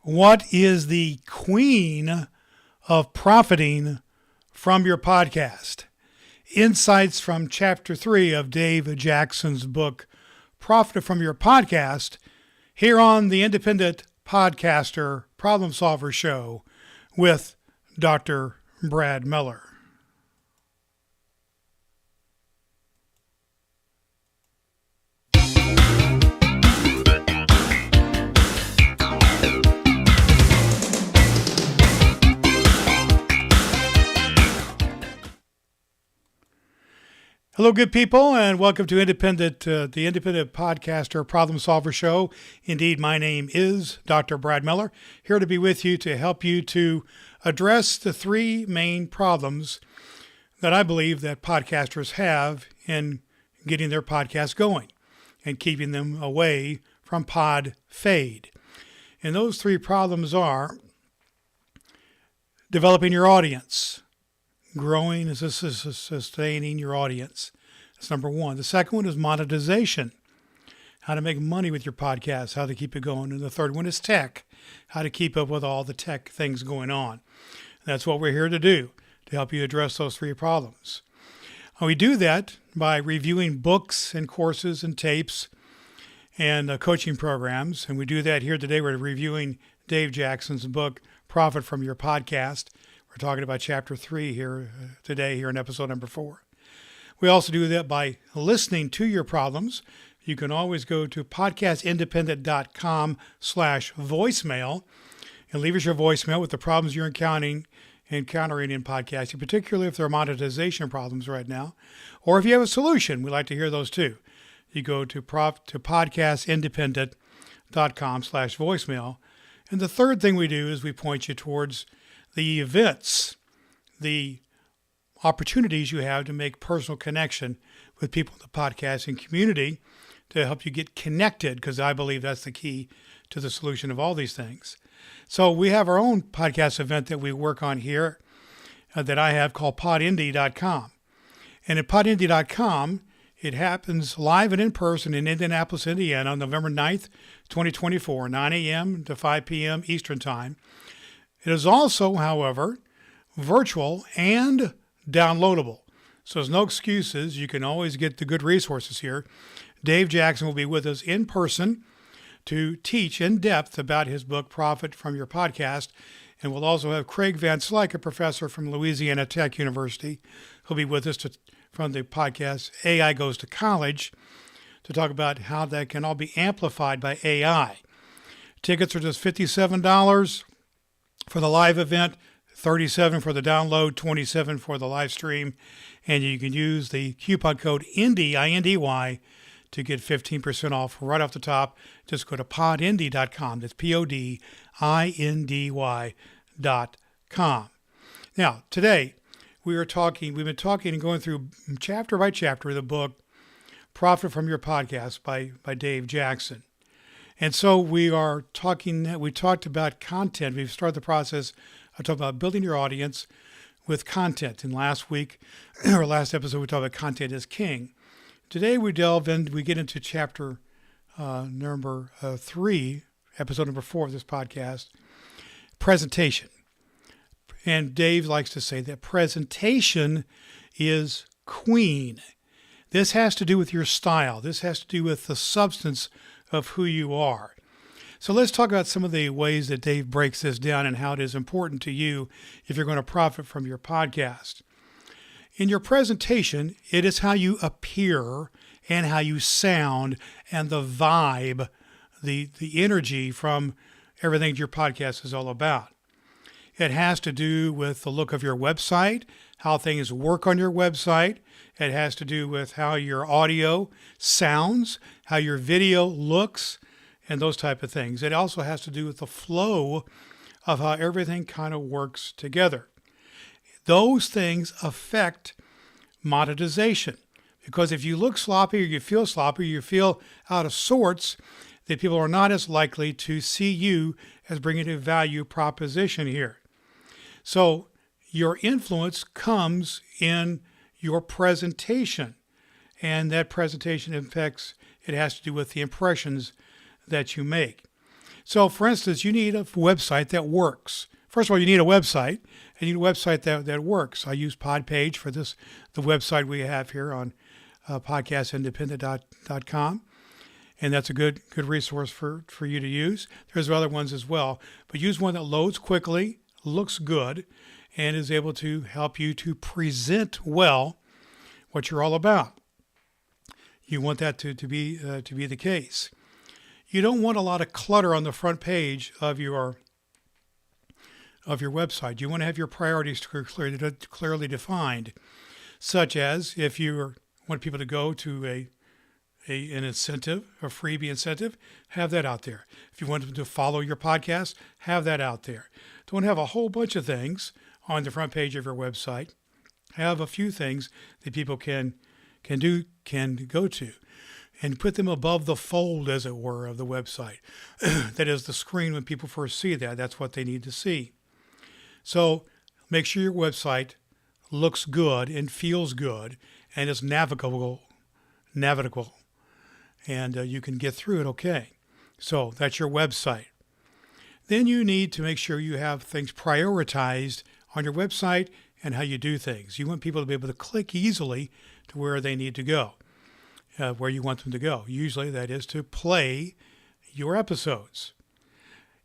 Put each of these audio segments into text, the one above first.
What is the queen of profiting from your podcast? Insights from Chapter 3 of Dave Jackson's book, Profit from Your Podcast, here on the Independent Podcaster Problem Solver Show with Dr. Brad Miller. Hello, good people, and welcome to the Independent Podcaster Problem Solver Show. Indeed, my name is Dr. Brad Miller, here to be with you to help you to address the three main problems that I believe that podcasters have in getting their podcast going and keeping them away from pod fade. And those three problems are developing your audience, growing and sustaining your audience. That's number one. The second one is monetization, how to make money with your podcast, how to keep it going. And the third one is tech, how to keep up with all the tech things going on. And that's what we're here to do, to help you address those three problems. We do that by reviewing books and courses and tapes and coaching programs. And we do that here today. We're reviewing Dave Jackson's book, Profit from Your Podcast. We're talking about Chapter 3 here today, here in episode number 4. We also do that by listening to your problems. You can always go to podcastindependent.com/voicemail and leave us your voicemail with the problems you're encountering in podcasting, particularly if there are monetization problems right now. Or if you have a solution, we'd like to hear those too. You go to podcastindependent.com/voicemail. And the third thing we do is we point you towards the events, the opportunities you have to make personal connection with people in the podcasting community to help you get connected, because I believe that's the key to the solution of all these things. So we have our own podcast event that we work on here that I have called podindy.com. And at podindy.com, it happens live and in person in Indianapolis, Indiana on November 9th, 2024, 9 a.m. to 5 p.m. Eastern Time. It is also, however, virtual and downloadable. So there's no excuses. You can always get the good resources here. Dave Jackson will be with us in person to teach in depth about his book, Profit from Your Podcast. And we'll also have Craig Van Slyke, a professor from Louisiana Tech University, who'll be with us from the podcast AI Goes to College to talk about how that can all be amplified by AI. Tickets are just $57 for the live event, $37 for the download, $27 for the live stream, and you can use the coupon code INDY, I-N-D-Y, to get 15% off right off the top. Just go to podindy.com. That's podindy.com. Now, today we've been talking and going through chapter by chapter of the book, Profit from Your Podcast by Dave Jackson. And so we talked about content. We've started the process of talking about building your audience with content. And last episode, we talked about content is king. Today we get into chapter number 3, episode number 4 of this podcast, presentation. And Dave likes to say that presentation is queen. This has to do with your style. This has to do with the substance of who you are. So let's talk about some of the ways that Dave breaks this down and how it is important to you if you're going to profit from your podcast. In your presentation, it is how you appear and how you sound and the vibe, the energy from everything your podcast is all about. It has to do with the look of your website, how things work on your website. It has to do with how your audio sounds, how your video looks, and those type of things. It also has to do with the flow of how everything kind of works together. Those things affect monetization, because if you look sloppy or you feel sloppy, you feel out of sorts, that people are not as likely to see you as bringing a value proposition here. So your influence comes in your presentation, and that presentation affects, it has to do with the impressions that you make. So, for instance, you need a website that works. First of all, you need a website, and you need a website that works. I use Podpage for this, the website we have here on podcastindependent.com. And that's a good resource for you to use. There's other ones as well, but use one that loads quickly, looks good, and is able to help you to present well what you're all about. You want that to be the case. You don't want a lot of clutter on the front page of your website. You want to have your priorities clearly defined, such as if you want people to go to an incentive, a freebie incentive, have that out there. If you want them to follow your podcast, have that out there. Don't have a whole bunch of things on the front page of your website. Have a few things that people can go to, and put them above the fold, as it were, of the website. That is the screen when people first see that. That's what they need to see. So make sure your website looks good and feels good and is navigable, and you can get through it okay. So that's your website. Then you need to make sure you have things prioritized on your website and how you do things. You want people to be able to click easily to where they need to go, where you want them to go. Usually that is to play your episodes.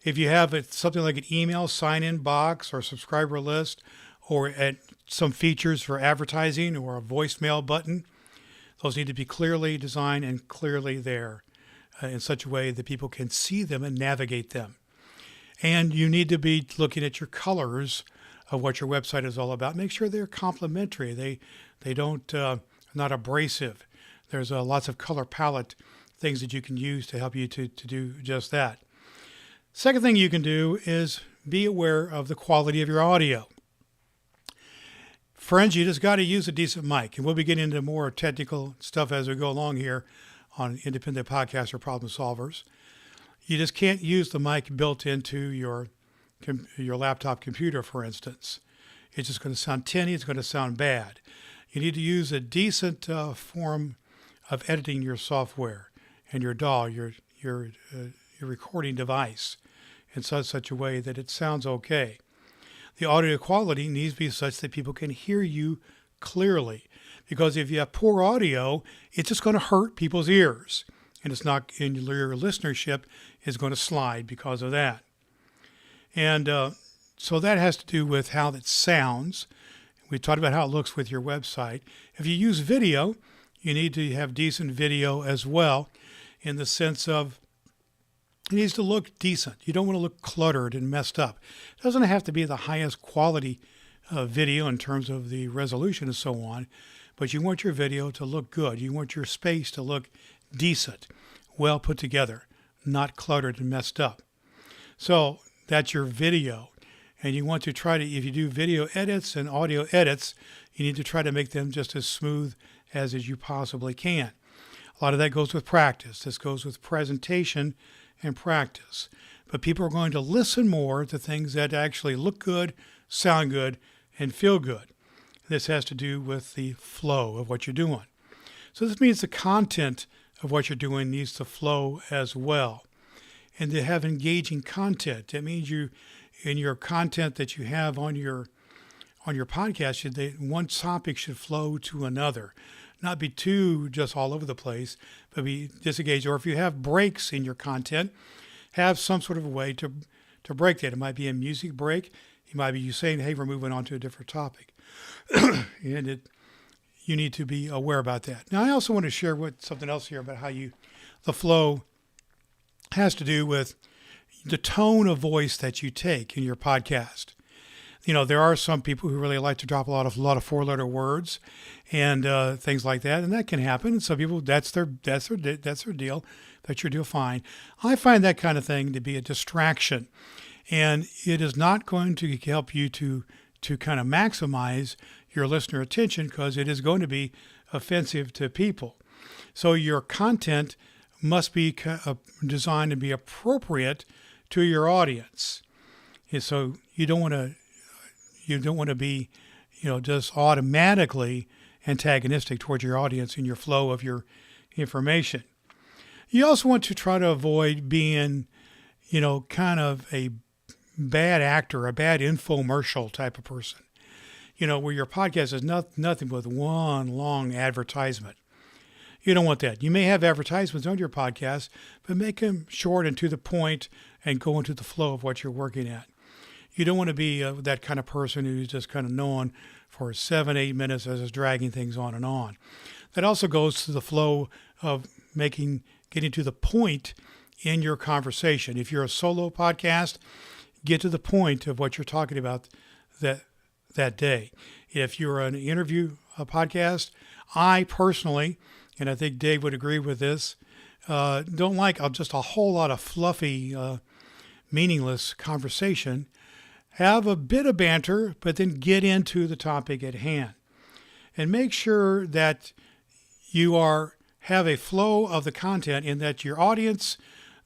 If you have something like an email sign-in box or subscriber list, or some features for advertising or a voicemail button, those need to be clearly designed and clearly there in such a way that people can see them and navigate them. And you need to be looking at your colors of what your website is all about. Make sure they're complementary. They don't not abrasive. There's lots of color palette things that you can use to help you to do just that. Second thing you can do is be aware of the quality of your audio. Friends, you just got to use a decent mic. And we'll be getting into more technical stuff as we go along here on Independent Podcaster Problem Solvers. You just can't use the mic built into your laptop computer, for instance. It's just going to sound tinny. It's going to sound bad. You need to use a decent form of editing your software and your DAW, your recording device, in such a way that it sounds okay. The audio quality needs to be such that people can hear you clearly, because if you have poor audio, it's just going to hurt people's ears, and your listenership is going to slide because of that. And so that has to do with how it sounds. We talked about how it looks with your website. If you use video, you need to have decent video as well, in the sense of it needs to look decent. You don't want to look cluttered and messed up. It doesn't have to be the highest quality video in terms of the resolution and so on, but you want your video to look good. You want your space to look decent, well put together, not cluttered and messed up. So that's your video. And you want to try to, if you do video edits and audio edits, you need to try to make them just as smooth as you possibly can. A lot of that goes with practice. This goes with presentation and practice. But people are going to listen more to things that actually look good, sound good, and feel good. This has to do with the flow of what you're doing. So this means the content of what you're doing needs to flow as well. And to have engaging content, it means you, in your content that you have on your podcast, one topic should flow to another. Not be too just all over the place, but be disengaged. Or if you have breaks in your content, have some sort of a way to break that. It might be a music break. It might be you saying, hey, we're moving on to a different topic. And you need to be aware about that. Now, I also want to share something else here about how the flow has to do with the tone of voice that you take in your podcast. You know, there are some people who really like to drop a lot of four-letter words and things like that, and that can happen. And some people, that's their deal. That's your deal. Fine. I find that kind of thing to be a distraction, and it is not going to help you to kind of maximize your listener attention, because it is going to be offensive to people. So your content must be designed to be appropriate to your audience. And so you don't want to be, just automatically antagonistic towards your audience in your flow of your information. You also want to try to avoid being, kind of a bad actor, a bad infomercial type of person, where your podcast is nothing but one long advertisement. You don't want that. You may have advertisements on your podcast, but make them short and to the point and go into the flow of what you're working at. You don't want to be that kind of person who's just kind of known for 7-8 minutes as is dragging things on and on. That also goes to the flow of getting to the point in your conversation. If you're a solo podcast, get to the point of what you're talking about that day. If you're an interview podcast, I personally, and I think Dave would agree with this, don't like just a whole lot of fluffy, meaningless conversation. Have a bit of banter, but then get into the topic at hand. And make sure that you have a flow of the content in that your audience,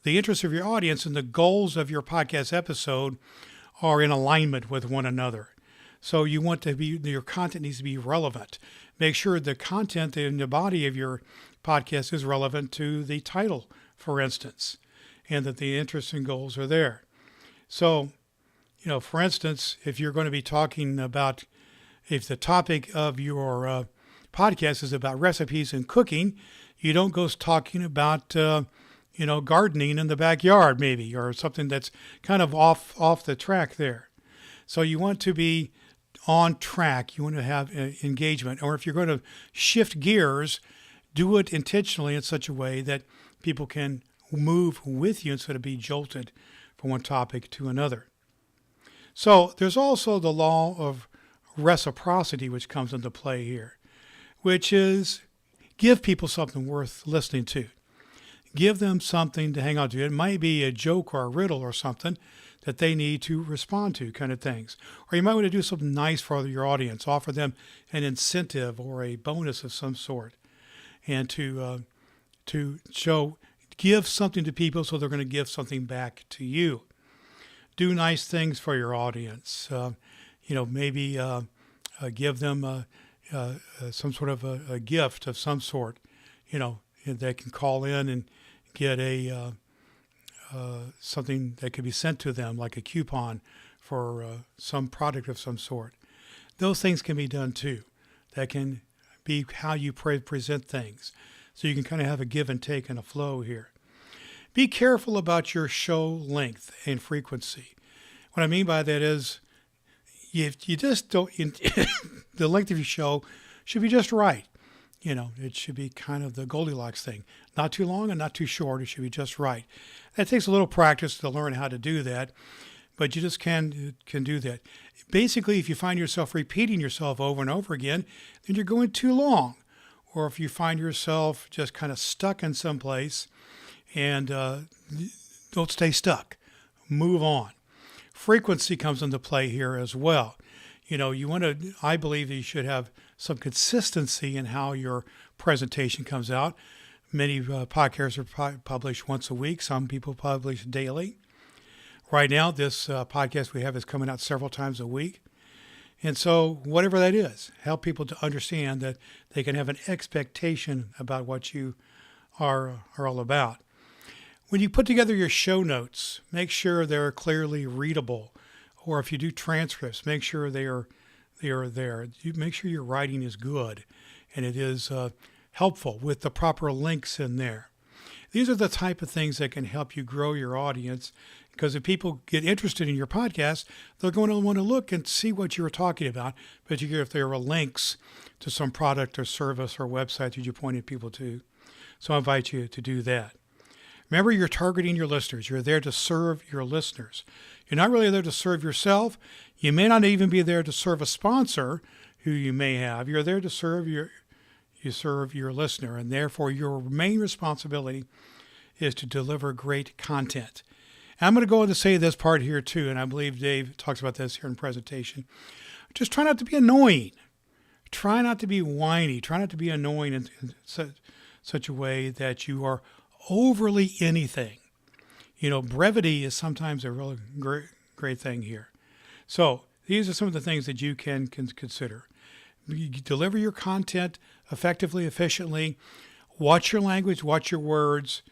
the interests of your audience and the goals of your podcast episode are in alignment with one another. So your content needs to be relevant. Make sure the content in the body of your podcast is relevant to the title, for instance, and that the interests and goals are there. So, for instance, if you're going to be talking about, if the topic of your podcast is about recipes and cooking, you don't go talking about, gardening in the backyard maybe, or something that's kind of off the track there. So you want to be on track. You want to have engagement. Or if you're going to shift gears, do it intentionally in such a way that people can move with you instead of be jolted from one topic to another. So there's also the law of reciprocity, which comes into play here, which is give people something worth listening to. Give them something to hang on to. It might be a joke or a riddle or something that they need to respond to, kind of things. Or you might want to do something nice for your audience, offer them an incentive or a bonus of some sort, and to give something to people so they're going to give something back to you. Do nice things for your audience. Maybe give them some sort of a gift of some sort. They can call in and get something that could be sent to them, like a coupon for some product of some sort. Those things can be done too. That can be how you present things. So you can kind of have a give and take and a flow here. Be careful about your show length and frequency. What I mean by that is you just don't, the length of your show should be just right. It should be kind of the Goldilocks thing. Not too long and not too short. It should be just right. That takes a little practice to learn how to do that, but you just can do that. Basically, if you find yourself repeating yourself over and over again, then you're going too long. Or if you find yourself just kind of stuck in some place, and don't stay stuck. Move on. Frequency comes into play here as well. I believe that you should have some consistency in how your presentation comes out. Many podcasts are published once a week. Some people publish daily. Right now, this podcast we have is coming out several times a week. And so whatever that is, help people to understand that they can have an expectation about what you are all about. When you put together your show notes, make sure they're clearly readable. Or if you do transcripts, make sure they are there. You make sure your writing is good and it is helpful with the proper links in there. These are the type of things that can help you grow your audience, because if people get interested in your podcast, they're going to want to look and see what you were talking about, particularly if there are links to some product or service or website that you pointed people to. So I invite you to do that. Remember, you're targeting your listeners. You're there to serve your listeners. You're not really there to serve yourself. You may not even be there to serve a sponsor who you may have. You're there to serve your listener, and therefore your main responsibility is to deliver great content. And I'm going to go on to say this part here too, and I believe Dave talks about this here in the presentation. Just try not to be annoying. Try not to be whiny. Try not to be annoying in such a way that you are overly anything. Brevity is sometimes a really great thing here. So these are some of the things that you can consider. You deliver your content effectively, efficiently. Watch your language, watch your words.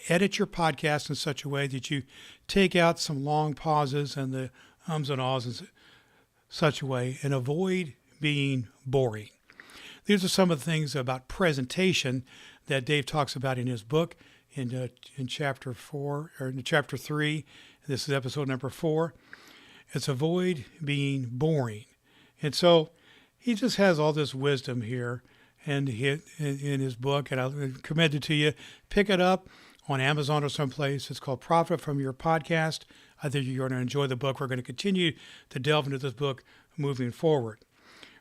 edit your podcast in such a way that you take out some long pauses and the ums and ahs in such a way and avoid being boring. These are some of the things about presentation that Dave talks about in his book in chapter 4 or in chapter 3. This is episode number 4. It's avoid being boring. And so he just has all this wisdom here and in his book, and I'll commend it to you. Pick it up on Amazon or someplace. It's called Profit from Your Podcast. I think you're going to enjoy the book. We're going to continue to delve into this book moving forward.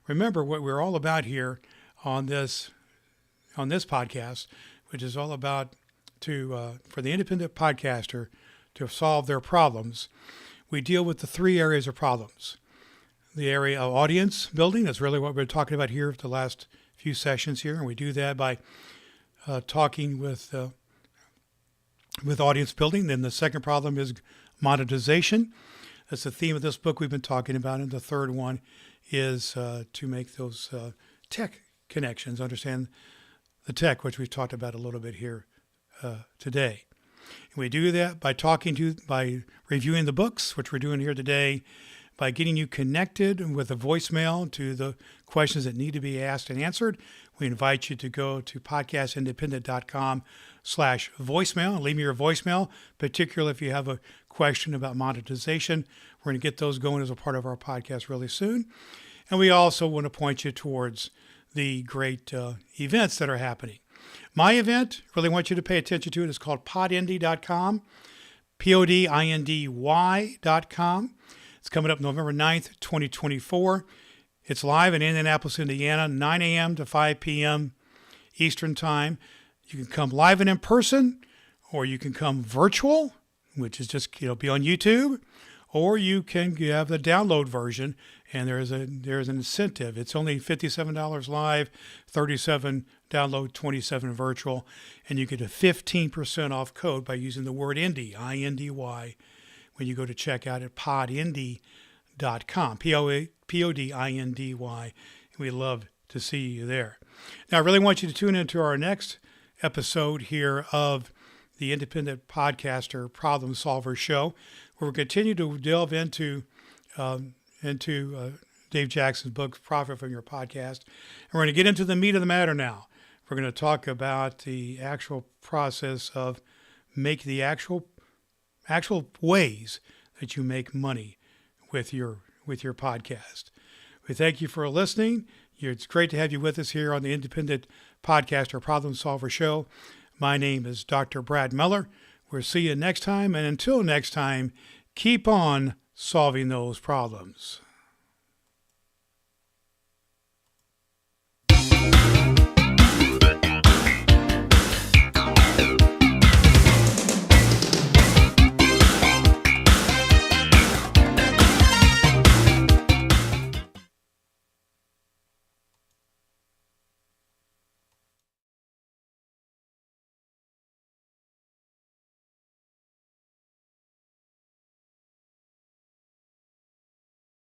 Remember what we're all about here on this podcast, which is all about for the independent podcaster to solve their problems. We deal with the 3 areas of problems. The area of audience building is really what we're talking about here for the last few sessions here, and we do that by talking with audience building. Then the second problem is monetization. That's the theme of this book we've been talking about. And the third one is to make those tech connections, understand the tech, which we've talked about a little bit here today. And we do that by reviewing the books, which we're doing here today, by getting you connected with a voicemail to the questions that need to be asked and answered. We invite you to go to podcastindependent.com/voicemail and leave me your voicemail, particularly if you have a question about monetization. We're going to get those going as a part of our podcast really soon. And we also want to point you towards the great events that are happening. My event, really want you to pay attention to it. It's called podindy.com, podindy.com. It's coming up November 9th, 2024. It's live in Indianapolis, Indiana, 9 a.m. to 5 p.m. Eastern Time. You can come live and in person, or you can come virtual, which is just be on YouTube, or you can have the download version, and there's an incentive. It's only $57 live, $37 download, $27 virtual, and you get a 15% off code by using the word Indy, I-N-D-Y, when you go to check out at podindy.com, Podindy. We'd love to see you there. Now, I really want you to tune into our next episode here of the Independent Podcaster Problem Solver Show, where we'll continue to delve into Dave Jackson's book, Profit from Your Podcast. And we're going to get into the meat of the matter now. We're going to talk about the actual process of make the actual ways that you make money with your podcast. We thank you for listening. It's great to have you with us here on the Independent Podcaster Problem Solver Show. My name is Dr. Brad Miller. We'll see you next time. And until next time, keep on solving those problems.